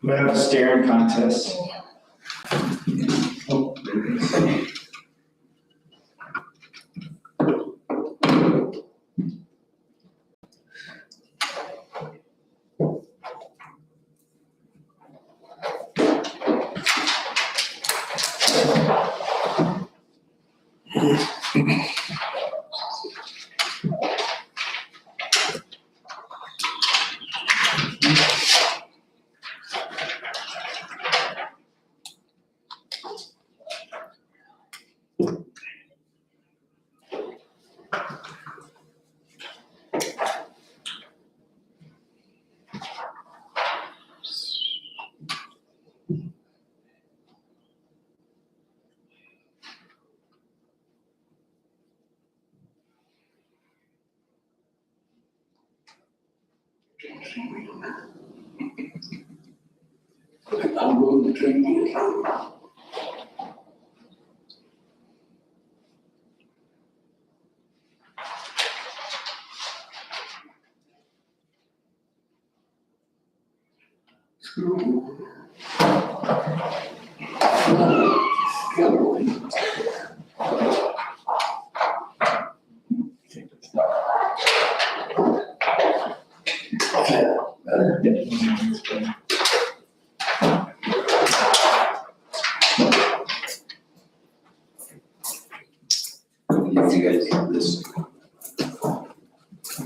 We have a staring contest.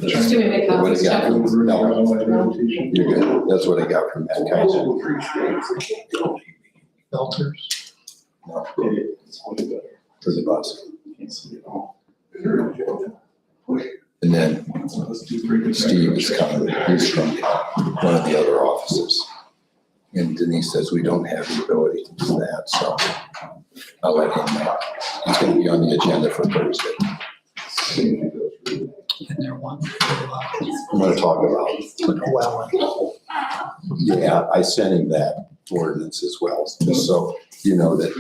Do we make What copies? do you got? Jeff? No, you're good. That's what I got from Matt Kaiser. Filters. No, for the bus. And then Steve is coming, he's from one of the other offices. And Denise says we don't have the ability to do that, so I'll let him know. He's gonna be on the agenda for Thursday. And they're one. I'm gonna talk about, Well, yeah, I sent him that ordinance as well, just so you know that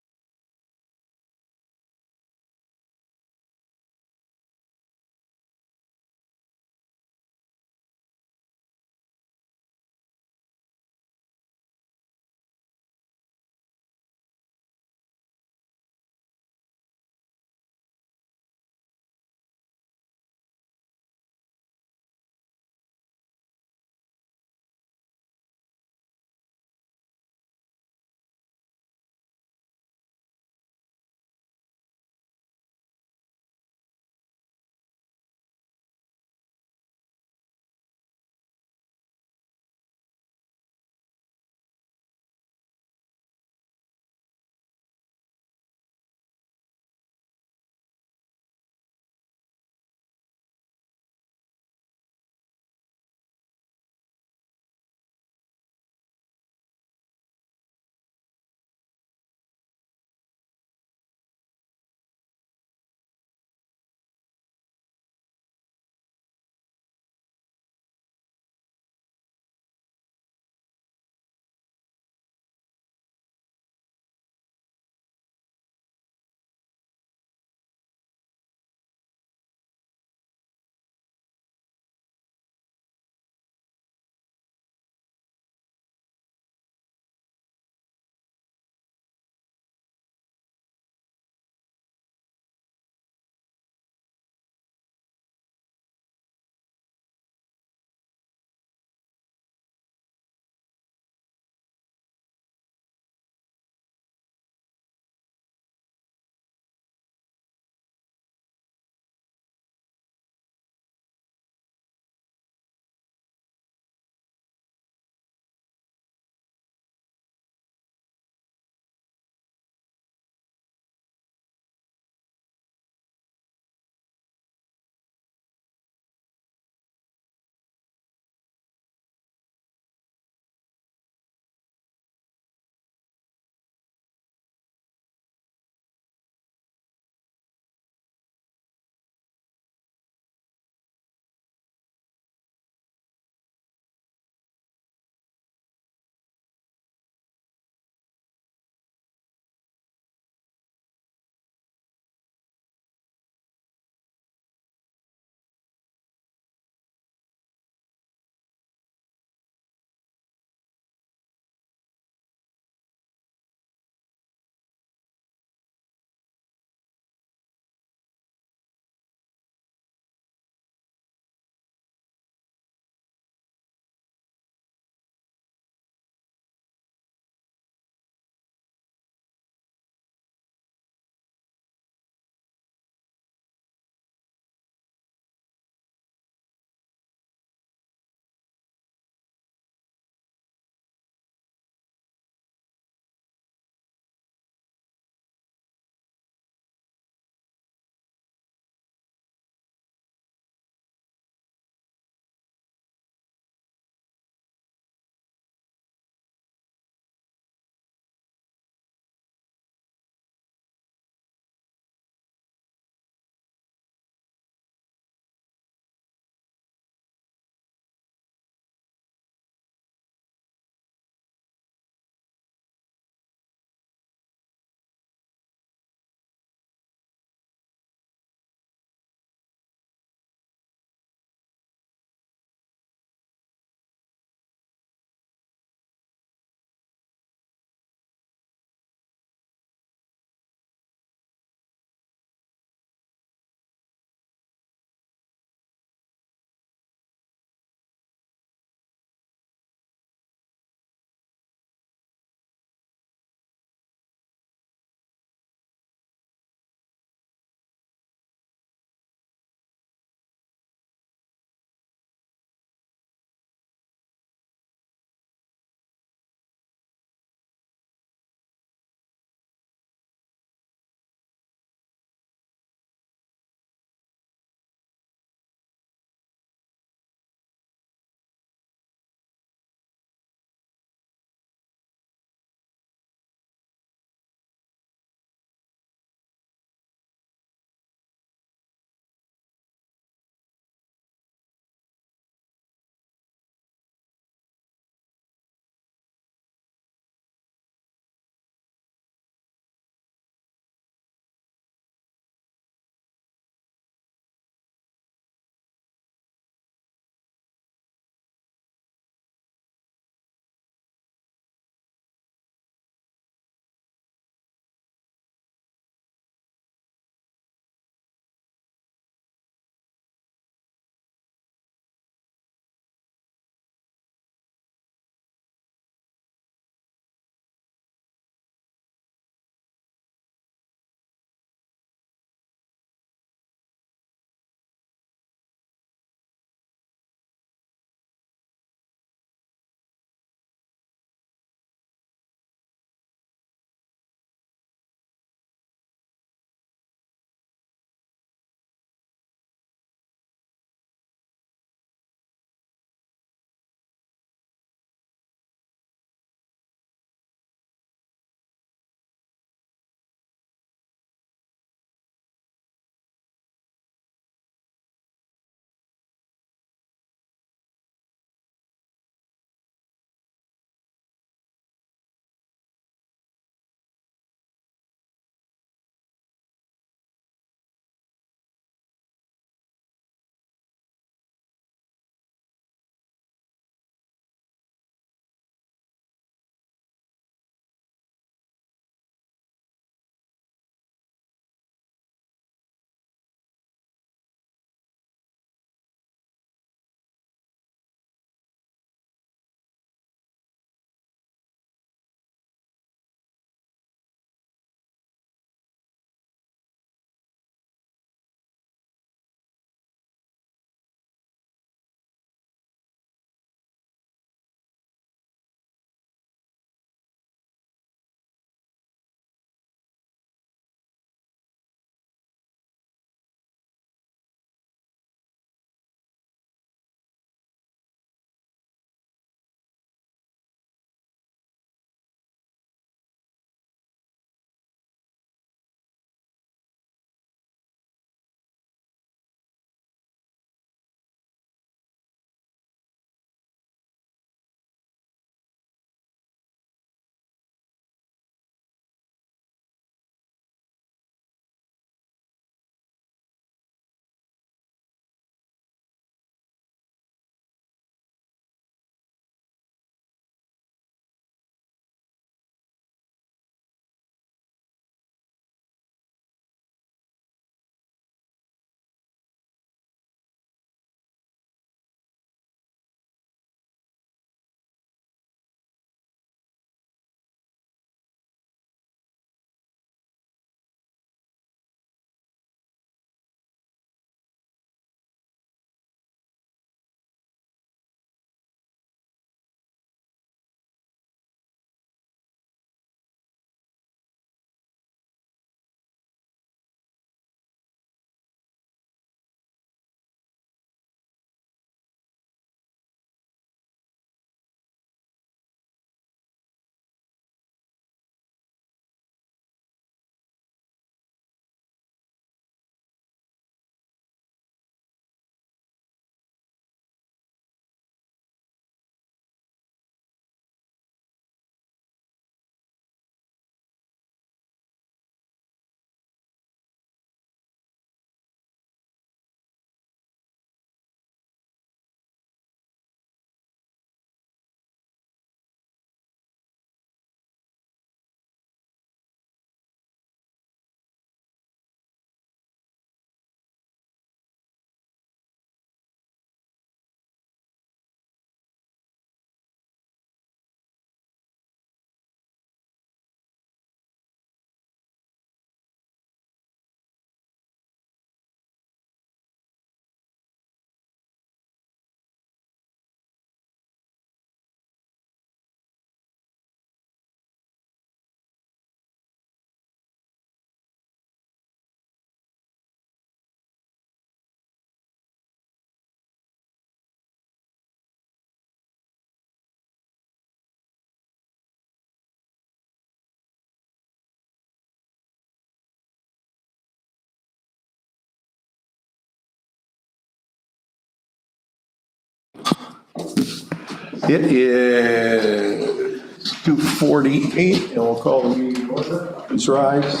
It is 2:48, and we'll call the meeting order. Please rise.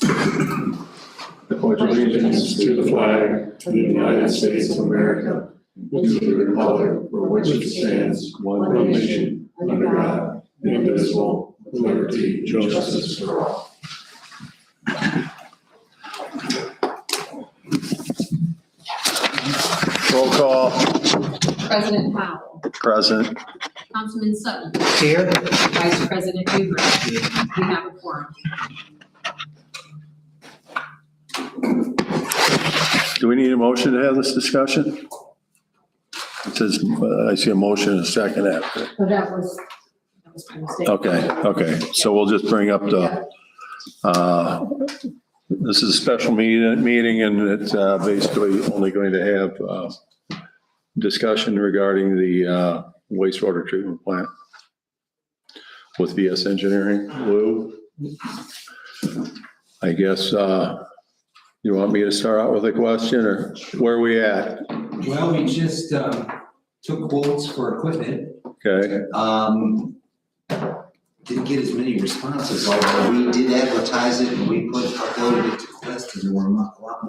I pledge allegiance to the flag of the United States of America, and to the republic for which it stands, one nation, under God, indivisible, with liberty and justice for all. Roll call. President Powell, Present. Councilman Sutton, Here. Vice President Huber. We have a quorum. Do we need a motion to have this discussion? It says, I see a motion and a second after. So that was my mistake. Okay, so we'll just bring up the, this is a special meeting and it's basically only going to have discussion regarding the wastewater treatment plant with VS Engineering. Lou, I guess, you want me to start out with a question or where are we at? Well, we just took quotes for equipment. Okay, Didn't get as many responses, although we did advertise it and we uploaded it to Quest, and there were a lot more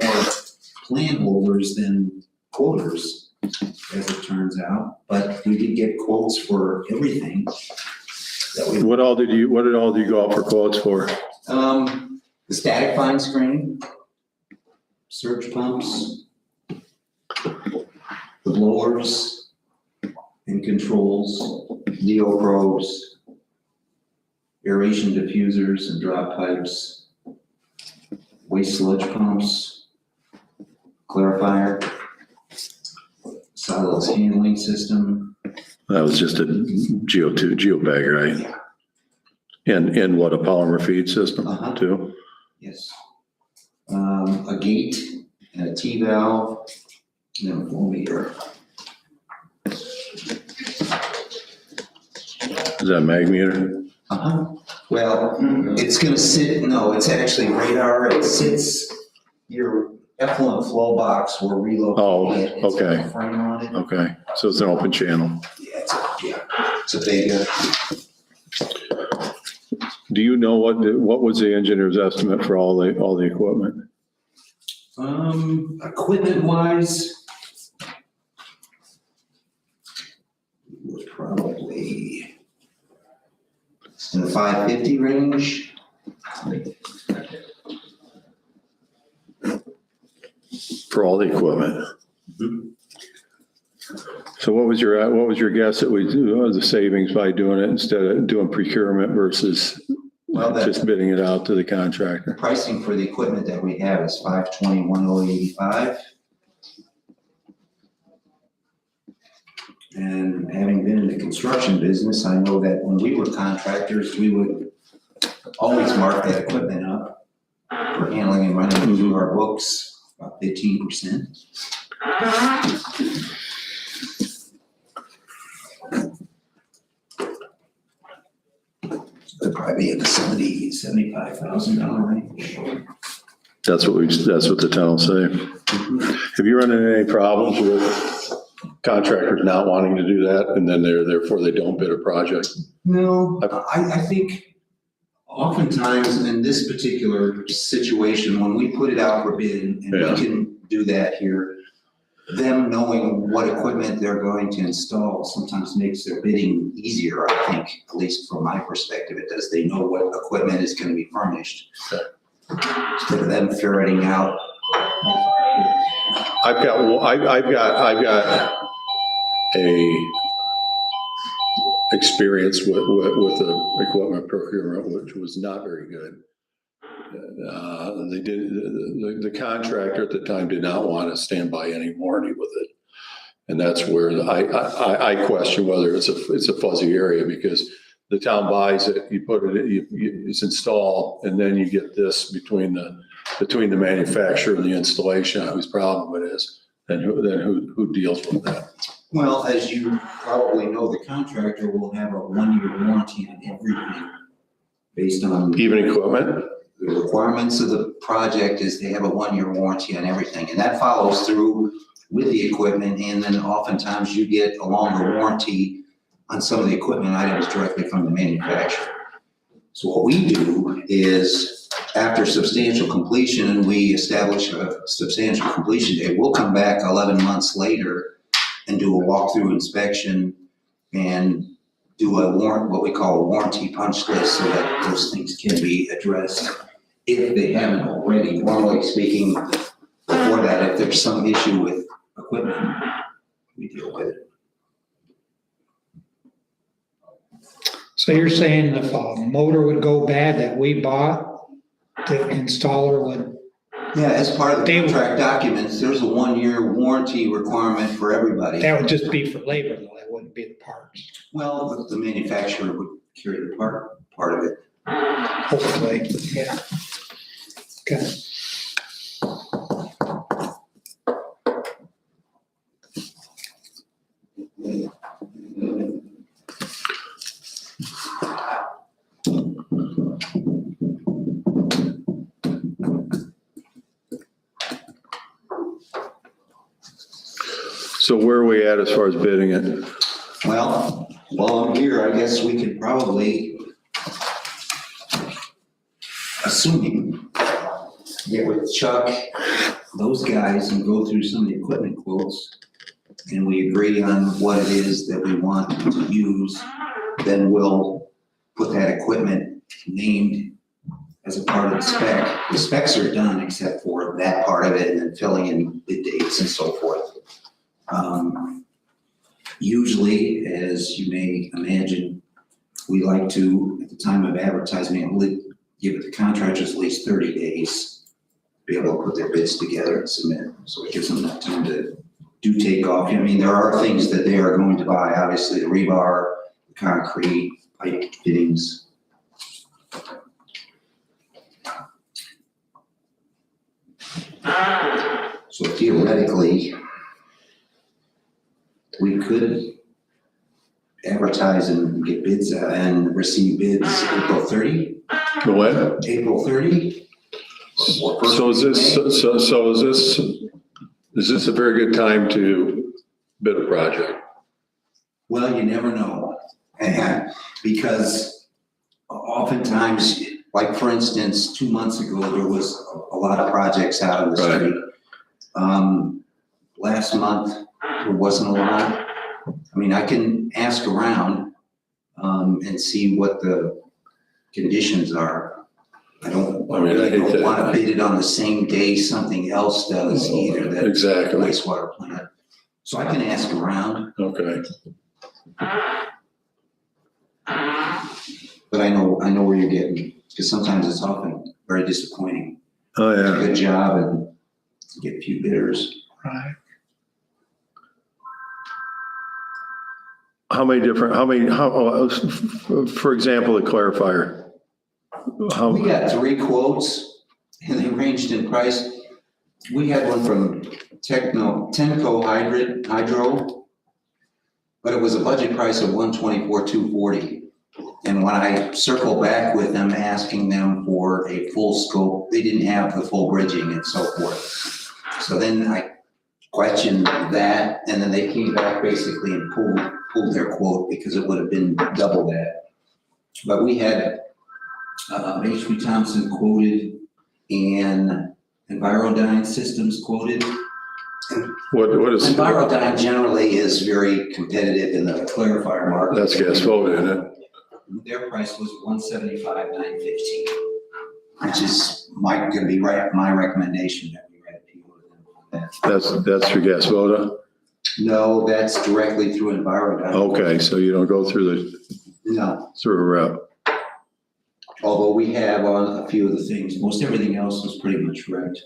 plan holders than quoters, as it turns out. But we did get quotes for everything that we, what all did you go out for quotes for? the static fine screen, surge pumps, the blowers and controls, DO probes, aeration diffusers and drop pipes, waste sludge pumps, clarifier, solids handling system. That was just a geobag, right? And what, a polymer feed system Uh-huh. too? Yes. A gate and a T-valve and a flow meter. Is that mag meter? Uh-huh. Well, it's gonna sit, no, it's actually radar. It sits, your effluent flow box, we're relocating Oh, it. It's got okay. a frame on it. Okay, so it's an open channel. Yeah, it's a big, Do you know what was the engineer's estimate for all the equipment? equipment wise, was probably in the 550 range. For all the equipment? So what was your guess that we do, the savings by doing it instead of doing procurement versus Well, just bidding it out to the contractor? Pricing for the equipment that we have is $521,085. And having been in the construction business, I know that when we were contractors, we would always mark that equipment up for handling and running through our books, about 15%. It'd probably be in the $75,000 range. That's what the town will say. Have you run into any problems with contractors not wanting to do that and then therefore they don't bid a project? No, I think oftentimes in this particular situation, when we put it out for bid, and we Yeah. can do that here, them knowing what equipment they're going to install sometimes makes their bidding easier, I think, at least from my perspective, it does. They know what equipment is gonna be furnished. Instead of them ferreting out. I've got a experience with the equipment procurement, which was not very good. The contractor at the time did not want to stand by any warranty with it. And that's where I question whether it's a fuzzy area, because the town buys it, you put it, it's installed, and then you get this between the manufacturer and the installation, whose problem it is, and who deals with that. Well, as you probably know, the contractor will have a 1-year warranty on everything based on Even equipment? the requirements of the project is they have a 1-year warranty on everything. And that follows through with the equipment, and then oftentimes you get a longer warranty on some of the equipment items directly from the manufacturer. So what we do is, after substantial completion, and we establish a substantial completion date, we'll come back 11 months later and do a walkthrough inspection and do what we call a warranty punch list, so that those things can be addressed if they haven't already. Normally speaking, before that, if there's some issue with equipment, we deal with it. So you're saying if a motor would go bad that we bought, the installer would, Yeah, as part of the They- contract documents, there's a 1-year warranty requirement for everybody. that would just be for labor though, that wouldn't be the parts, Well, the manufacturer would carry the part of it. hopefully, yeah. Okay. So where are we at as far as bidding it? Well, while I'm here, I guess we could probably, assuming, get with Chuck, those guys, and go through some of the equipment quotes, and we agree on what it is that we want to use, then we'll put that equipment named as a part of the spec. The specs are done except for that part of it, and then filling in the dates and so forth. Usually, as you may imagine, we like to, at the time of advertising, give the contractors at least 30 days to be able to put their bids together and submit. So it gives them that time to do take off. I mean, there are things that they are going to buy, obviously the rebar, the concrete, pipe fittings. So theoretically, we could advertise and get bids and receive bids April 30, The what? April 30. So is this a very good time to bid a project? Well, you never know. And because oftentimes, like for instance, 2 months ago, there was a lot of projects out in the Right. street. Last month, there wasn't a lot. I mean, I can ask around and see what the conditions are. I don't want to bid it on the same day something else does either, that Exactly. wastewater plant. So I can ask around, Okay. but I know where you're getting, because sometimes it's often very disappointing. Oh, yeah. Good job and get a few bidders. Right. For example, the clarifier. We got 3 quotes and they ranged in price. We had one from Tenco Hydro, but it was a budget price of $124,240. And when I circled back with them, asking them for a full scope, they didn't have the full bridging and so forth. So then I questioned that, and then they came back basically and pulled their quote because it would have been double that. But we had H.B. Thompson quoted and Envirodyne Systems quoted. What is, Envirodyne generally is very competitive in the clarifier market. that's gas voted, isn't it? Their price was $175,915, which is gonna be my recommendation that we write a PO to them. That's through gas voda? No, that's directly through Envirodyne. Okay, so you don't go through No, a route. although we have on a few of the things, most everything else was pretty much right.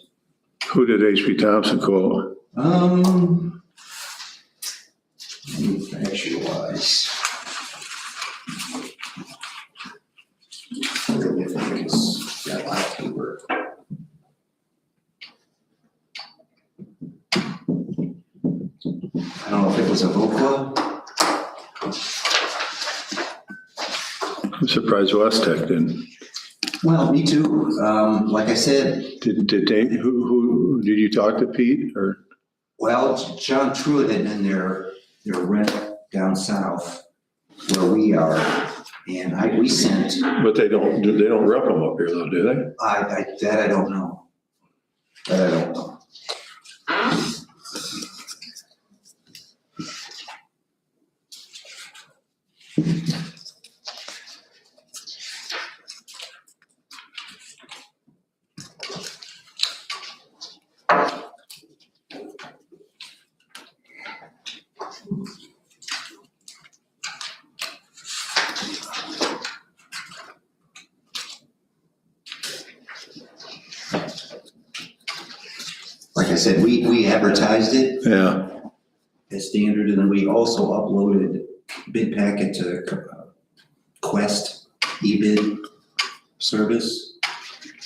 Who did H.B. Thompson quote? Manufacturer wise. It's got a lot of paper. I don't know if it was a Vocla. I'm surprised West Tech didn't. Well, me too. Like I said, Did they, who, did you talk to Pete or? Well, John Truitt had been their rep down south where we are, and we sent, But they don't rep them up here though, do they? that I don't know. That I don't know. Like I said, we advertised it Yeah. as standard, and then we also uploaded bid packet to Quest eBid service.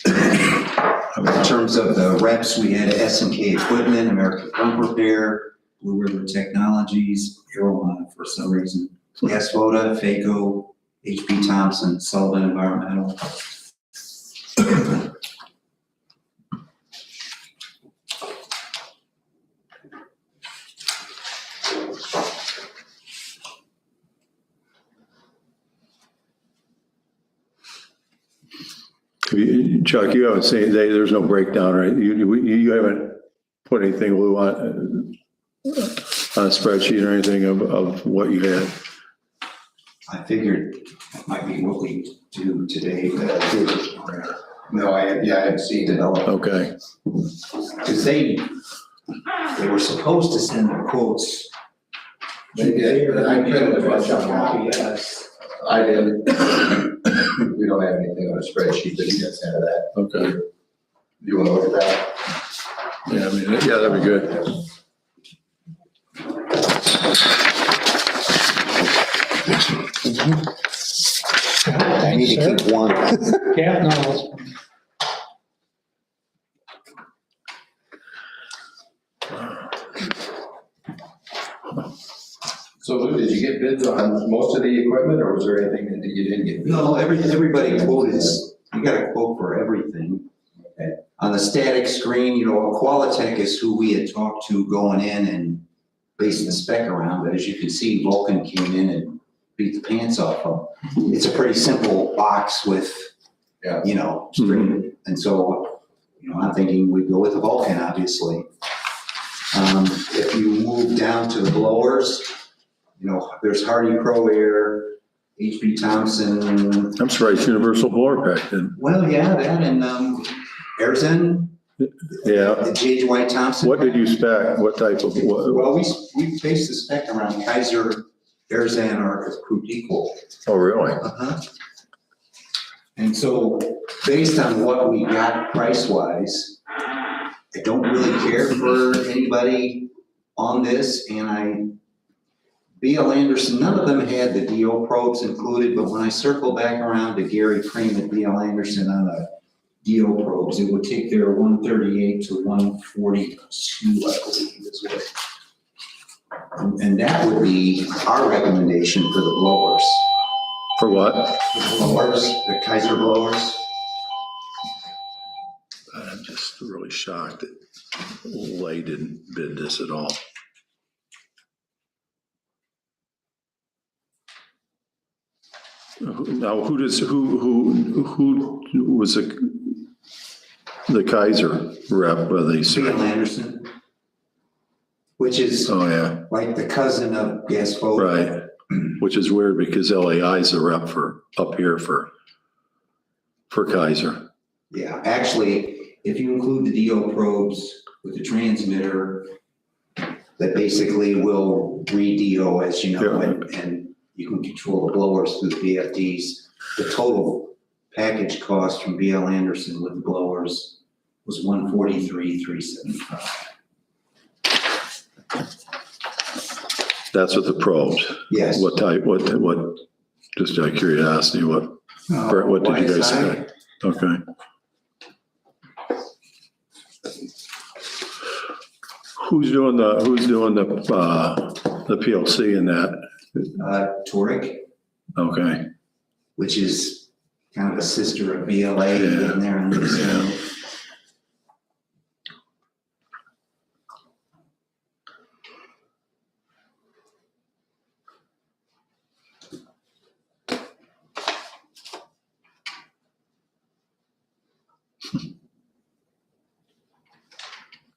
In terms of the reps, we had S&K Equipment, American Pump Repair, Blue River Technologies, Aeromont for some reason, Gasvoda, FACO, HP Thompson, Sullivan Environmental. Chuck, you haven't seen, there's no breakdown, right? You haven't put anything, Lou, on a spreadsheet or anything of what you had? I figured that might be what we do today, No, I hadn't seen it. Okay. because they were supposed to send their quotes. They did, I printed a bunch of them. Yes. I did. We don't have anything on a spreadsheet, but you guys have that. Okay. You wanna look at that? Yeah, I mean, yeah, that'd be good. I need to keep one. Yeah, no, So Lou, did you get bids on most of the equipment, or was there anything that you didn't get? bids on? No, everybody quoted, you got a quote for everything. Okay. On the static screen, Qualitech is who we had talked to going in and based the spec around, but as you can see, Vulcan came in and beat the pants off them. It's a pretty simple box with, Yeah. screen, and so, I'm thinking we'd go with the Vulcan, obviously. If you move down to the blowers, there's Hardy Pro Air, HP Thompson. I'm surprised Universal Blower Pack didn't. Well, yeah, that and Airzen, Yeah. the J.J. White Thompson. What did you spec? What type of, what? Well, we based the spec around Kaiser, Airzen, or Croup Equal. Oh, really? Uh-huh. And so, based on what we got price-wise, I don't really care for anybody on this, and B.L. Anderson, none of them had the DO probes included, but when I circle back around to Gary Cream at B.L. Anderson on the DO probes, it would take their 138 to 142, I believe is what. And that would be our recommendation for the blowers. For what? The blowers, the Kaiser blowers. I'm just really shocked that Lay didn't bid this at all. Now, who was the Kaiser rep? Were they? B.L. Anderson, which is Oh, yeah, like the cousin of Gaspo. right. Which is weird because LAI is a rep up here for Kaiser. Yeah, actually, if you include the DO probes with the transmitter, that basically will re-DO as you know, and you can control the blowers through the VFDs. The total package cost from B.L. Anderson with the blowers was $143,375. That's with the probes. Yes. What type, what, just out of curiosity, what did you guys say? Okay. Who's doing the PLC in that? Toric, Okay. which is kind of a sister of BLA Yeah. in there on this.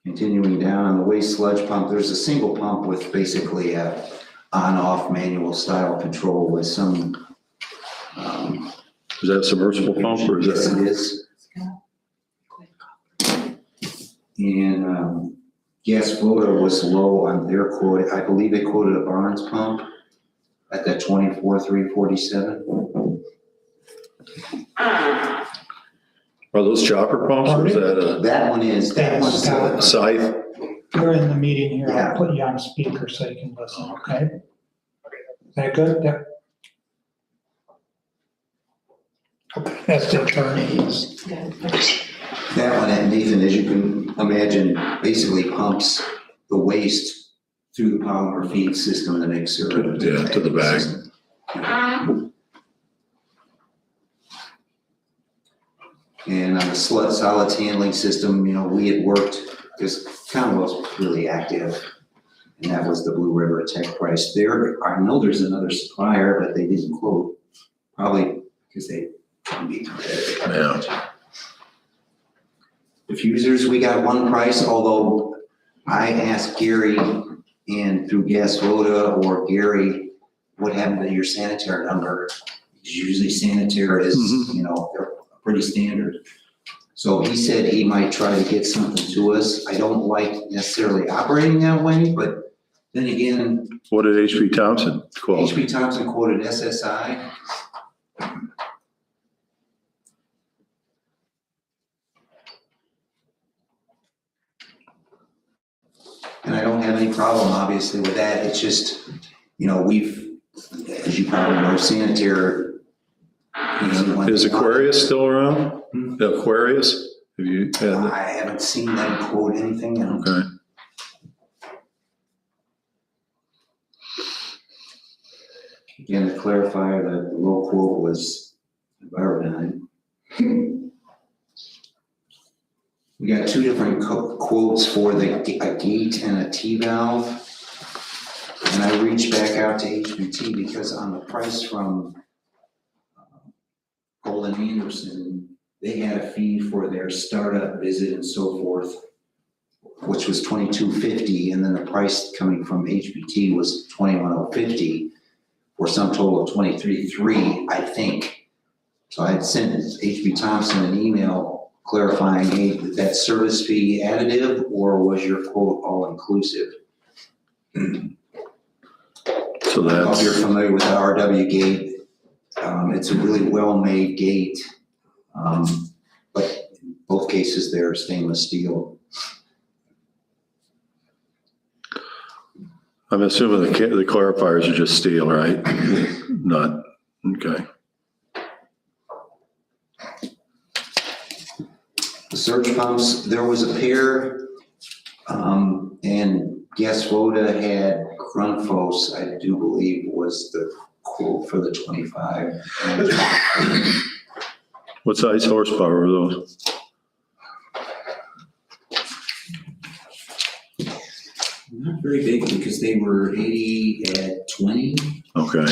Continuing down on the waste sludge pump, there's a single pump with basically a on-off manual style control with some, Is that a submersible pump or is yes, that? it is. And, Gas Voda was low on their quote. I believe they quoted a Barnes pump at that 24,347. Are those chopper pumps or is that That one's a scythe? You're in the meeting here, Yeah. I'll put you on speaker so you can listen, okay? Is that good? Yeah. Okay, that's the attorney's. That one, and Nathan, as you can imagine, basically pumps the waste through the polymer feed system in the mixer. Yeah, to the bag. And on the solids handling system, we had worked, because Commonwealth's really active, and that was the Blue River Tech price. I know there's another supplier, but they didn't quote, probably because they couldn't be competitive. Yeah. Diffusers, we got one price, although I asked Gary and through Gas Voda or Gary, what happened to your sanitary number? Because usually sanitary is, they're pretty standard. So he said he might try to get something to us. I don't like necessarily operating that way, but then again, What did HP Thompson quote? HP Thompson quoted SSI. And I don't have any problem, obviously, with that. It's just, we've, as you probably know, sanitary. Is Aquarius still around? The Aquarius? Have you had that? I haven't seen them quote anything. Okay. Again, to clarify, the low quote was Envirodyne. We got two different quotes for a gate and a T-valve. And I reached back out to HBT because on the price from Golden Anderson, they had a fee for their startup visit and so forth, which was $2,250, and then the price coming from HBT was $2,150 for some total of $23,300, I think. So I had sent HB Thompson an email clarifying, hey, did that service fee additive or was your quote all inclusive? So I don't know if you're familiar with the RW gate. It's a really well-made gate, but in both cases they're stainless steel. I'm assuming the clarifiers are just steel, right? Not, okay. The surge pumps, there was a pair, and Gas Voda had Grundfos, I do believe, was the quote for the 25. What size horsepower are those? Not very big because they were 80 at 20. Okay.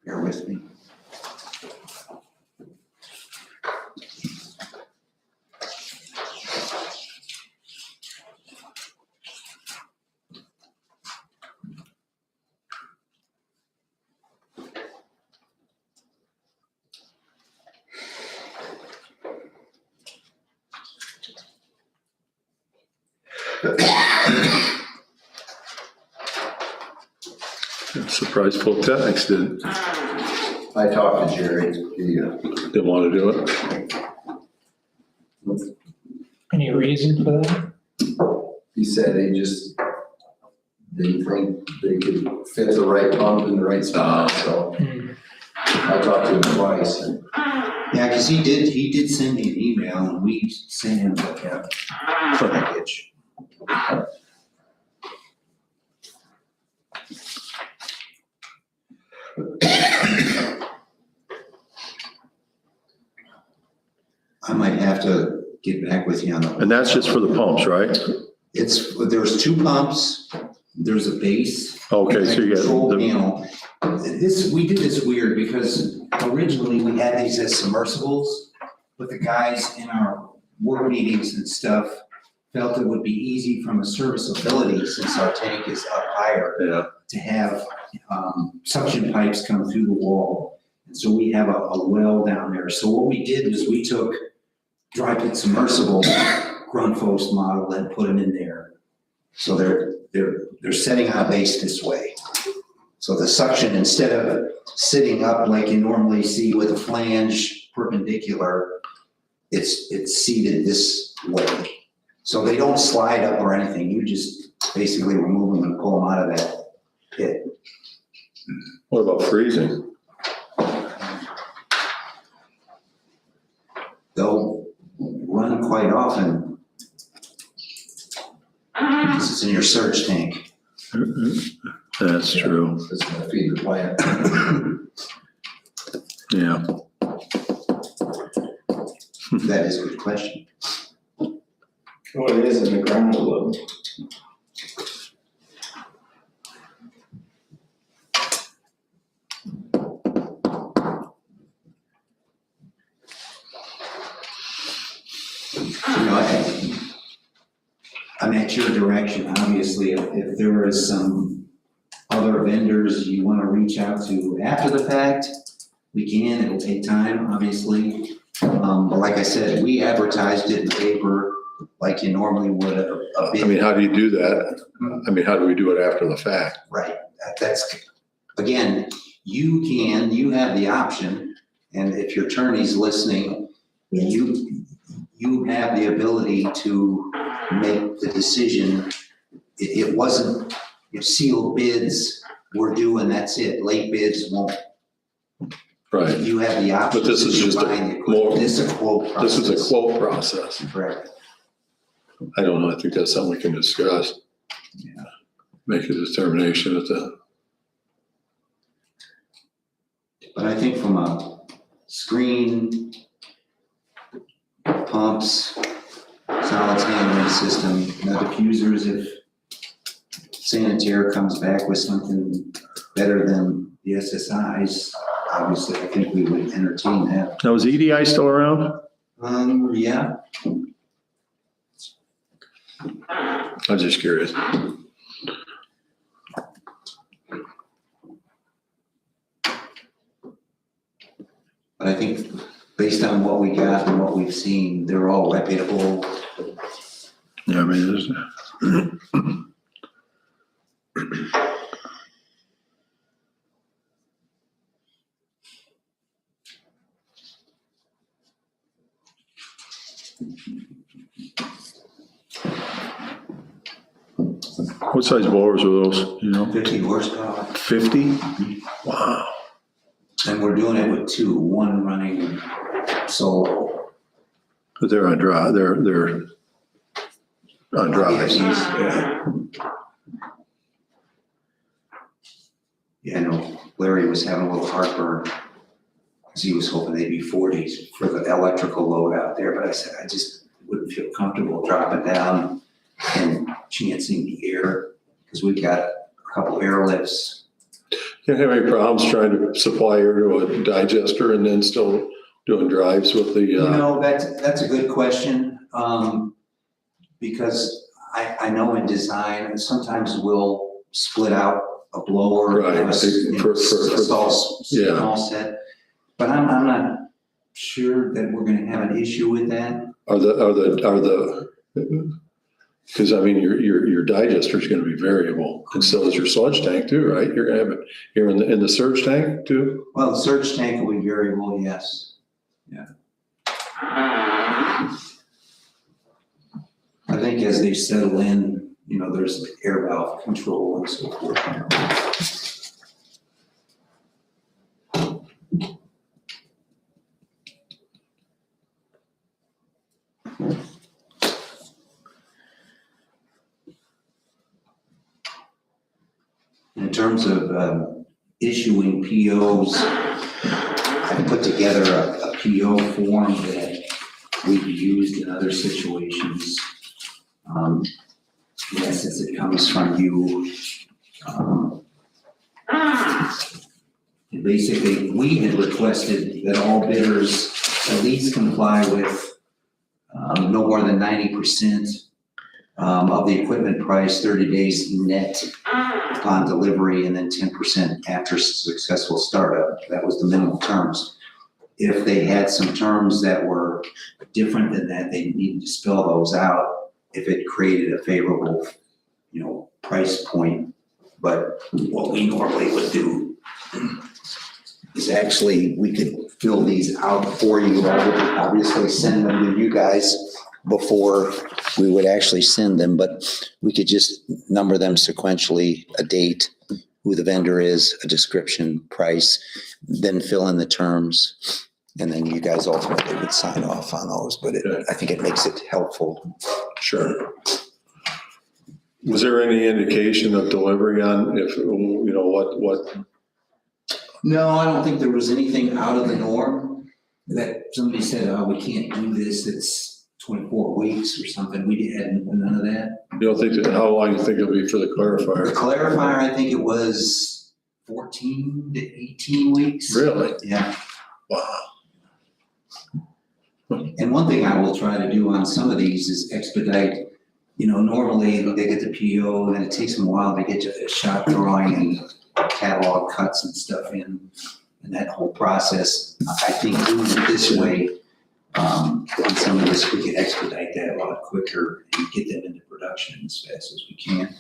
Bear with me. Surprised Full Technics didn't I talked to Jerry, didn't want to do it. Any reason for that? he said they didn't think they could fit the right pump in the right spot, so I talked to him twice. And Yeah, because he did send me an email and we sent him the package. I might have to get back with you on the. And that's just for the pumps, right? There's 2 pumps, there's a base. Okay, so you got Control the, panel. We did this weird because originally we had these as submersibles, but the guys in our work meetings and stuff felt it would be easy from a serviceability, since our tank is up higher, yeah, to have suction pipes come through the wall. And so we have a well down there. So what we did was we took dry pit submersible Grundfos model and put them in there. So they're setting on a base this way. So the suction, instead of sitting up like you normally see with a flange perpendicular, it's seated this way. So they don't slide up or anything. You just basically remove them and pull them out of that pit. what about freezing? They'll run quite often. This is in your surge tank. That's true, It's gonna feed the plant. yeah. That is a good question. Well, it is in the ground below. I'm at your direction, obviously. If there is some other vendors you want to reach out to after the fact, we can. It'll take time, obviously. But like I said, we advertised it in the paper like you normally would a bid. I mean, how do you do that? I mean, how do we do it after the fact? Right, that's, again, you have the option, and if your attorney's listening, you have the ability to make the decision. It wasn't, sealed bids were due and that's it, late bids won't. Right, You have the option. but this is to just find the a equipment. more, This is a quote process. this is a quote process. Correct. I don't know, I think that's something we can discuss. Yeah. Make a determination at the, But I think from a screen, pumps, solids handling system, the diffusers, if Sanitaire comes back with something better than the SSIs, obviously, I think we would entertain that. now is EDI still around? Yeah, I'm just curious. but I think based on what we got and what we've seen, they're all reputable. Yeah, I mean, there's, what size blowers are those, you know? 50 horsepower. 50? Wow. And we're doing it with 2, one running solo. But they're on drive, they're on drives. Yeah. Yeah, I know Larry was having a little heartburn because he was hoping they'd be 40s for the electrical load out there, but I said, I just wouldn't feel comfortable dropping down and chancing the air, because we've got a couple air lifts. Can't have any problems trying to supply air to a digester and then still doing drives with the, You know, that's a good question, because I know in design, sometimes we'll split out a blower. Right, a for- small set, but I'm not sure that we're gonna have an issue with that. are the, because I mean, your digester is gonna be variable, and so is your sludge tank too, right? You're gonna have it here in the surge tank too? Well, the surge tank will be variable, yes. Yeah. I think as they settle in, there's air valve control and so forth. In terms of issuing POs, I put together a PO form that we've used in other situations. Yes, as it comes from you. Basically, we had requested that all bidders at least comply with no more than 90% of the equipment price, 30 days net upon delivery, and then 10% after successful startup. That was the minimum terms. If they had some terms that were different than that, they needed to spell those out if it created a favorable, price point. But what we normally would do is actually, we could fill these out for you. I would obviously send them to you guys before we would actually send them, but we could just number them sequentially, a date, who the vendor is, a description, price, then fill in the terms, and then you guys ultimately would sign off on those. But I think it makes it helpful. Sure. Was there any indication of delivery on if, what? No, I don't think there was anything out of the norm that somebody said, oh, we can't do this, it's 24 weeks or something. We had none of that. You don't think that, how long you think it'll be for the The clarifier? clarifier, I think it was 14 to 18 weeks. Really? Yeah. Wow. And one thing I will try to do on some of these is expedite, normally they get the PO and it takes them a while to get a shop drawing and catalog cuts and stuff in, and that whole process. I think doing it this way, on some of this, we can expedite that a lot quicker and get them into production as fast as we can.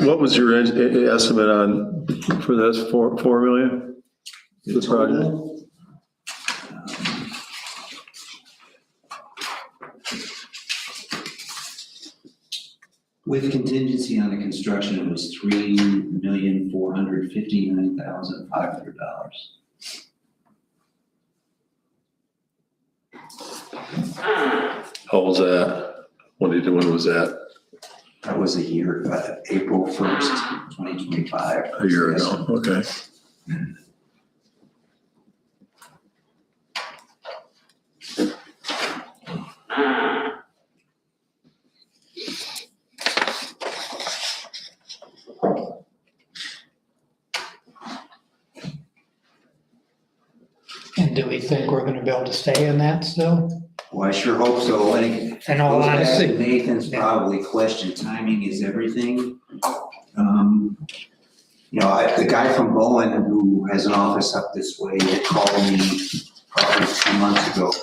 What was your estimate on, for this, 4 million? The project? With contingency on the construction, it was $3,459,500. How was that? When was that? That was a year, April 1st, 2025. A year ago, okay. And do we think we're gonna be able to stay in that still? Well, I sure hope so. I think In all goes back to honesty, Nathan's probably question, timing is everything. The guy from Bowen who has an office up this way had called me probably 2 months ago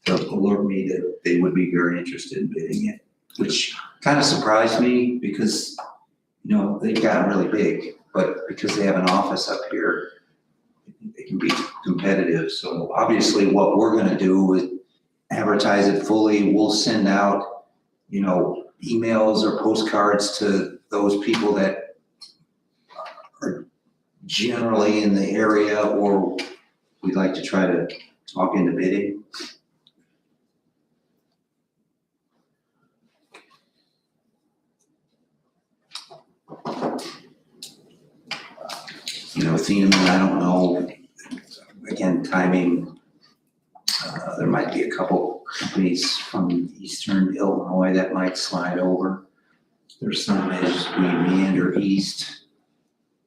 to alert me that they would be very interested in bidding it, which kind of surprised me because, they've gotten really big, but because they have an office up here, they can be competitive. So obviously what we're gonna do is advertise it fully. We'll send out, emails or postcards to those people that are generally in the area, or we'd like to try to talk into bidding. Thieneman, I don't know. Again, timing. There might be a couple companies from eastern Illinois that might slide over. There's some as we meander east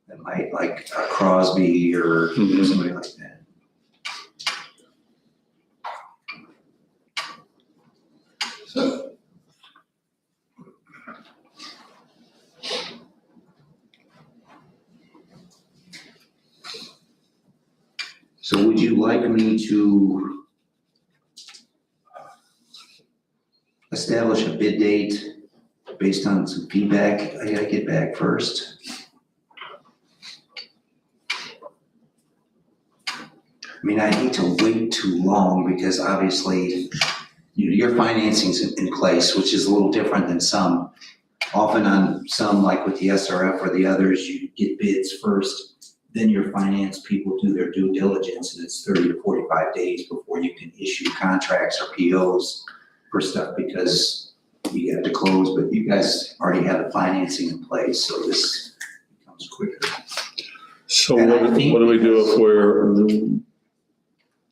that might, like Crosby or somebody like that. So would you like me to establish a bid date based on some feedback I gotta get back first? I hate to wait too long because obviously, your financing's in place, which is a little different than some. often on some, like with the SRF or the others, you get bids first, then your finance people do their due diligence, and it's 30 to 45 days before you can issue contracts or POs for stuff, because you have to close, but you guys already have the financing in place, so this becomes quicker. So And I what think- do we do if we're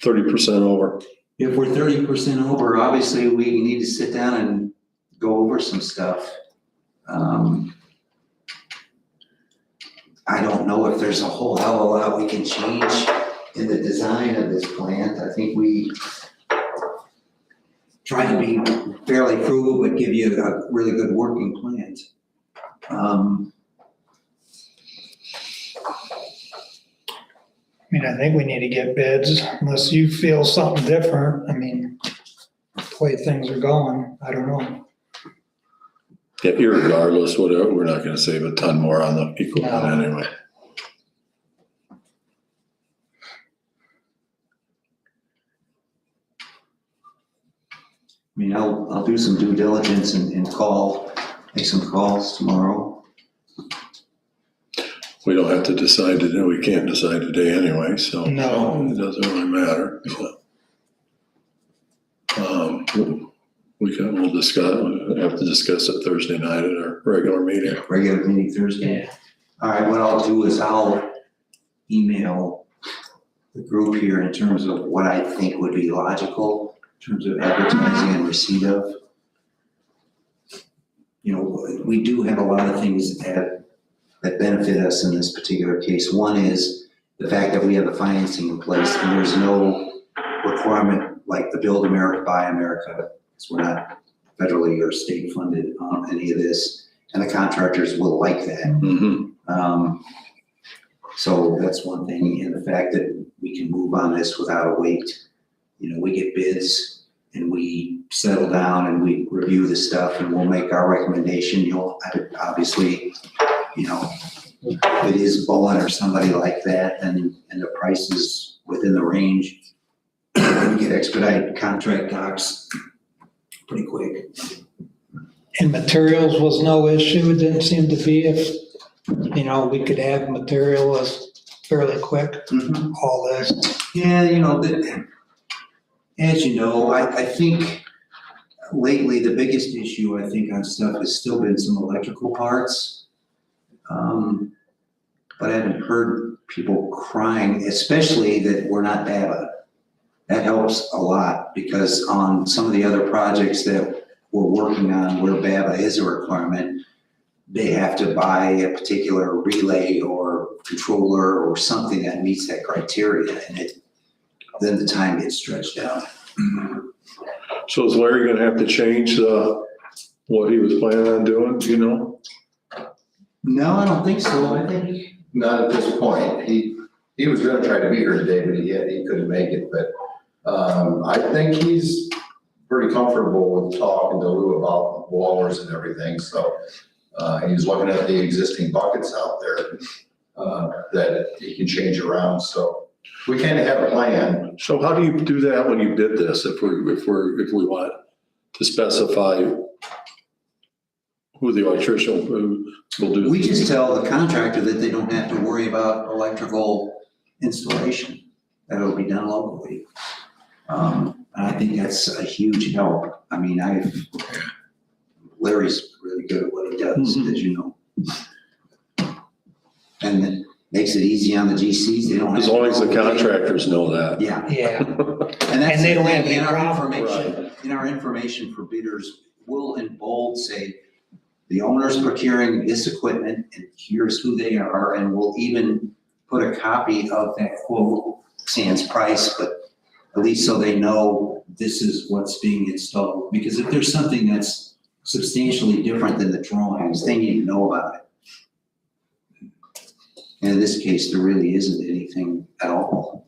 30% over? If we're 30% over, obviously, we need to sit down and go over some stuff. I don't know if there's a whole hell of a lot we can change in the design of this plant. I think we try to be fairly frugal, but give you a really good working plant. I mean, I think we need to get bids unless you feel something different. I mean, the way things are going, I don't know. Yeah, irregardless, whatever, we're not gonna save a ton more on the equipment No. anyway. I mean, I'll do some due diligence and make some calls tomorrow. We don't have to decide today, we can't decide today anyway, so. No. It doesn't really matter, so. We'll discuss, we'll have to discuss it Thursday night at our regular meeting. Regular meeting Thursday. All right, what I'll do is I'll email the group here in terms of what I think would be logical in terms of advertising and receipt of. You know, we do have a lot of things that benefit us in this particular case. One is the fact that we have the financing in place and there's no requirement like the Build America, Buy America, because we're not federally or state funded on any of this. And the contractors will like that. Mm-hmm. So that's one thing, and the fact that we can move on this without a wait. You know, we get bids and we settle down and we review the stuff and we'll make our recommendation. You'll obviously, you know, if it is Bowen or somebody like that and the price is within the range, we get expedite contract docs pretty quick. And materials was no issue. It didn't seem to be. If, you know, we could have material was fairly quick, all this. Yeah, you know, as you know, I think lately the biggest issue I think on stuff has still been some electrical parts. But I haven't heard people crying, especially that we're not BABA. That helps a lot because on some of the other projects that we're working on where BABA is a requirement, they have to buy a particular relay or controller or something that meets that criteria, and then the time gets stretched out. So is Larry gonna have to change what he was planning on doing, do you know? No, I don't think so. I think, Not at this point. He was gonna try to be here today, but he couldn't make it, but, I think he's pretty comfortable with talking to Lou about blowers and everything, so, he's looking at the existing buckets out there, that he can change around, so we kind of have a plan. So how do you do that when you bid this, if we want to specify who the electrician who will do? we just tell the contractor that they don't have to worry about electrical installation. That'll be done locally. I think that's a huge help. I mean, Larry's really good at what he does, as you know. And it makes it easy on the GCs. They don't have. As long as the contractors know that. Yeah. Yeah. And that's And they the don't thing, have any in our problem. information, in our information for bidders, we'll in bold say, the owner's procuring this equipment and here's who they are, and we'll even put a copy of that quote, sans price, but at least so they know this is what's being installed. Because if there's something that's substantially different than the drawings, they need to know about it. And in this case, there really isn't anything at all.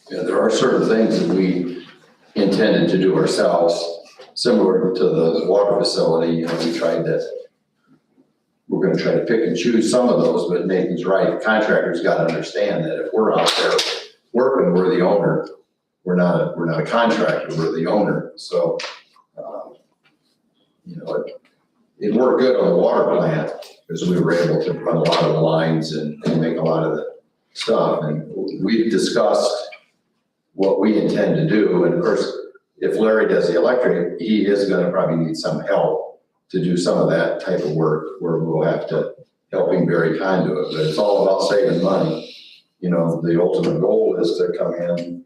Yeah, there are certain things that we intended to do ourselves, similar to the water facility, you know, we're gonna try to pick and choose some of those, but Nathan's right, contractors gotta understand that if we're out there working, we're the owner. we're not a contractor, we're the owner, so, it worked good on the water plant, because we were able to run a lot of the lines and make a lot of the stuff, and we've discussed what we intend to do, and of course, if Larry does the electric, he is gonna probably need some help to do some of that type of work, where we'll have to help him bury conduit, but it's all about saving money. The ultimate goal is to come in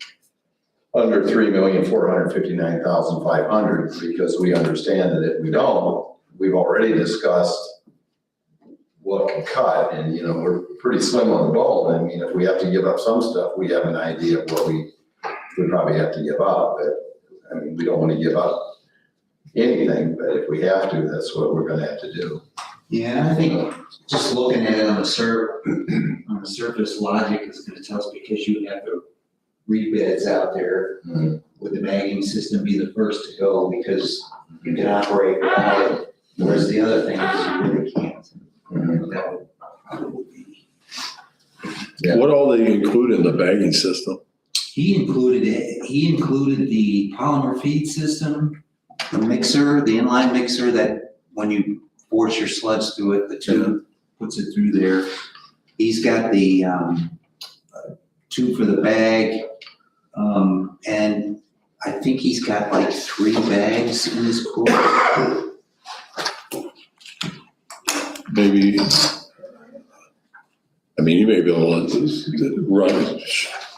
under $3,459,500, because we understand that if we don't, we've already discussed what can cut, and, we're pretty slim on the bone. I mean, if we have to give up some stuff, we have an idea of what we probably have to give up, but, I mean, we don't want to give up anything, but if we have to, that's what we're gonna have to do. Yeah, I think just looking at it on the surface, logic is gonna tell us, because you have the rebeds out there, would the bagging system be the first to go, because you can operate without it, whereas the other thing is you really can't. That would probably be. Yeah. What all they include in the bagging system? He included the polymer feed system, the mixer, the inline mixer that when you force your sludge through it, the tube puts it through there. He's got the tube for the bag, and I think he's got like 3 bags in his quote. Maybe, you may be able to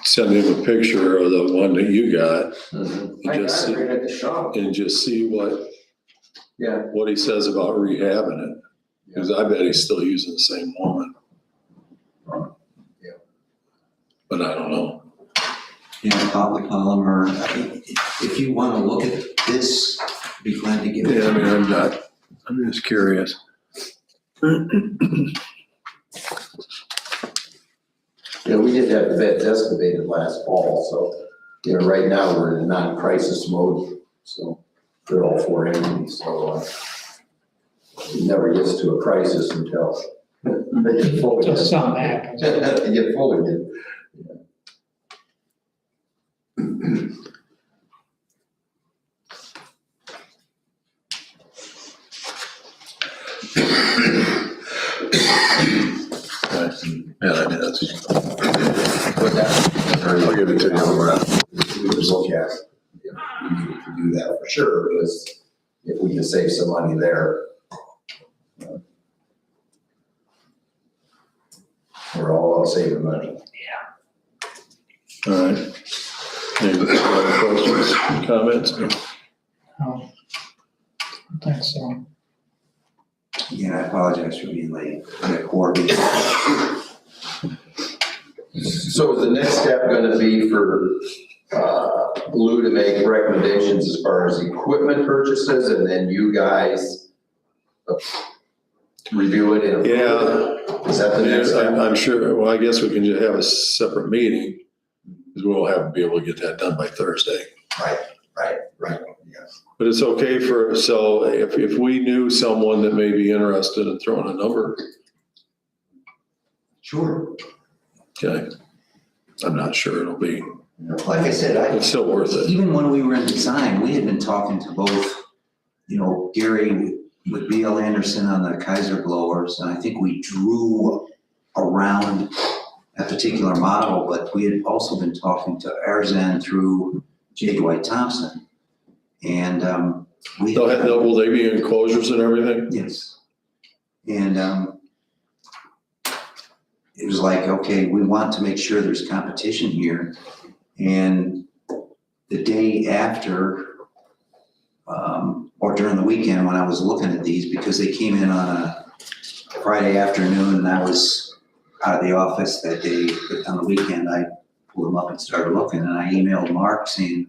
send him a picture of the one that you got, I got just it right at the shop. and just see what Yeah. he says about rehabbing it. Because I bet he's still using the same one. Yeah. But I don't know. Polymer, if you want to look at this, be glad to give it. Yeah, I'm just curious. We did have the beds excavated last fall, so, right now we're in a non-crisis mode, so they're all 4 empty, so, it never gets to a crisis until they get full again. Just something happens. They get full again. Yeah, that's. But that, I'll give it to you. we would look at, if we needed to do that for sure, because if we can save some money there, we're all about saving money. All right. Any other questions, comments? No, I think so. Yeah, I apologize for being late. I had court meeting. So is the next step gonna be for, Lou to make recommendations as far as equipment purchases, and then you guys review it and approve it? Is that the next Yeah, step? I'm sure, well, I guess we can just have a separate meeting, because we'll have to be able to get that done by Thursday. Right, yes. But it's okay so if we knew someone that may be interested in throwing a number, Sure. okay? I'm not sure it'll be, Like I said, it's still worth it. even when we were in design, we had been talking to both, Gary with B.L. Anderson on the Kaiser blowers, and I think we drew around a particular model, but we had also been talking to Arzan through J. Dwight Thompson. And Will they be enclosures and everything? Yes. And it was like, okay, we want to make sure there's competition here. And the day after, or during the weekend when I was looking at these, because they came in on a Friday afternoon and I was out of the office that day, but on the weekend I pulled them up and started looking, and I emailed Mark saying,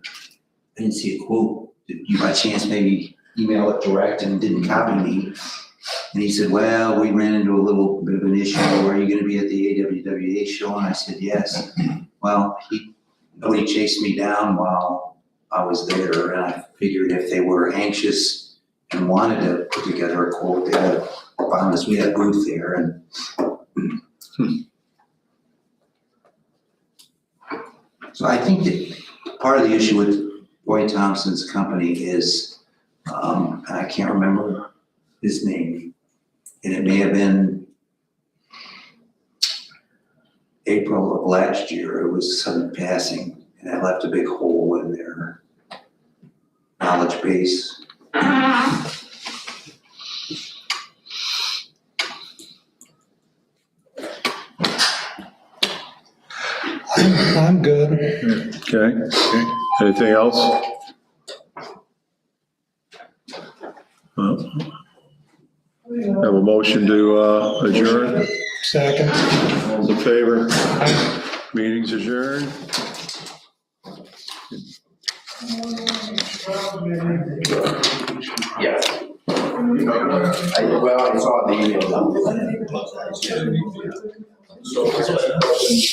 I didn't see a quote. Did you by chance maybe email it direct and didn't copy me? And he said, well, we ran into a little bit of an issue. Are you going to be at the AWWA show? And I said, yes. Well, nobody chased me down while I was there, and I figured if they were anxious and wanted to put together a quote, they had found us. We had a booth there, and so I think that part of the issue with Roy Thompson's company is, and I can't remember his name, and it may have been April of last year, it was sudden passing, and that left a big hole in their knowledge base. I'm good. Okay, anything else? Have a motion to adjourn? Second. All in favor? Meeting's adjourned. Yeah. Well, I saw the email.